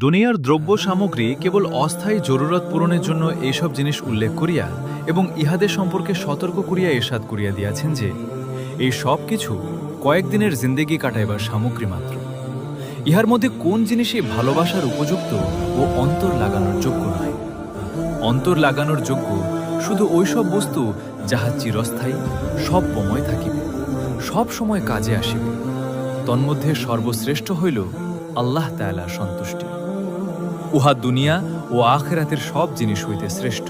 দুনিয়ার দ্রব্য সামগ্রী কেবল অস্থায়ী জরুরত পূরণের জন্য এইসব জিনিস উল্লেখ করিয়া এবং ইহাদের সম্পর্কে সতর্ক করিয়া ইরশাদ করিয়া দিয়াছেন যে এই সব কিছু কয়েকদিনের জিন্দেগি কাটাইবার সামগ্রী মাত্র। ইহার মধ্যে কোন জিনিসই ভালোবাসার উপযুক্ত ও অন্তর লাগানোর যোগ্য নয়। অন্তর লাগানোর যোগ্য শুধু ওইসব বস্তু যাহা চিরস্থায়ী, সব সময় থাকিবে, সব সময় কাজে আসিবে। তন্মধ্যে সর্বশ্রেষ্ঠ হইল আল্লাহ তাআলার সন্তুষ্টি। উহা দুনিয়া ও আখিরাতের সব জিনিস হইতে শ্রেষ্ঠ।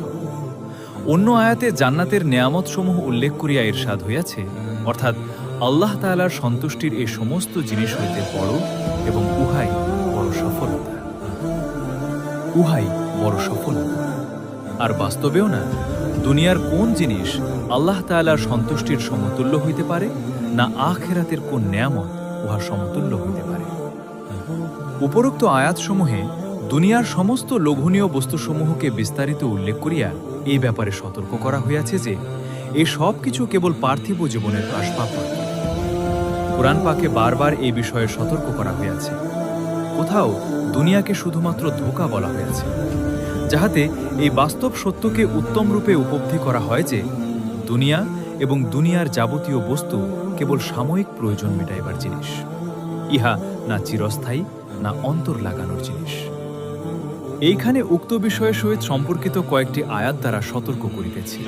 অন্য আয়াতে জান্নাতের নেয়ামতসমূহ উল্লেখ করিয়া ইরশাদ হইয়াছে, অর্থাৎ আল্লাহ তাআলার সন্তুষ্টির এই সমস্ত জিনিস হইতে বড় এবং উহাই বড় সফলতা। উহাই বড় সফলতা। আর বাস্তবেও না, দুনিয়ার কোন জিনিস আল্লাহ তাআলার সন্তুষ্টির সমতুল্য হইতে পারে, না আখিরাতের কোন নেয়ামত উহার সমতুল্য হইতে পারে। উপরোক্ত আয়াতসমূহে দুনিয়ার সমস্ত লোভনীয় বস্তুসমূহকে বিস্তারিত উল্লেখ করিয়া এই ব্যাপারে সতর্ক করা হইয়াছে যে এই সব কিছু কেবল পার্থিব জীবনের আসবাব মাত্র। কুরআন পাকে বারবার এই বিষয়ে সতর্ক করা হইয়াছে। কোথাও দুনিয়াকে শুধুমাত্র ধোঁকা বলা হয়েছে, যাহাতে এই বাস্তব সত্যকে উত্তম রূপে উপলব্ধি করা হয় যে দুনিয়া এবং দুনিয়ার যাবতীয় বস্তু কেবল সাময়িক প্রয়োজন মেটাইবার জিনিস। ইহা না চিরস্থায়ী, না অন্তর লাগানোর জিনিস। এইখানে উক্ত বিষয়ের সহিত সম্পর্কিত কয়েকটি আয়াত দ্বারা সতর্ক করিতেছি।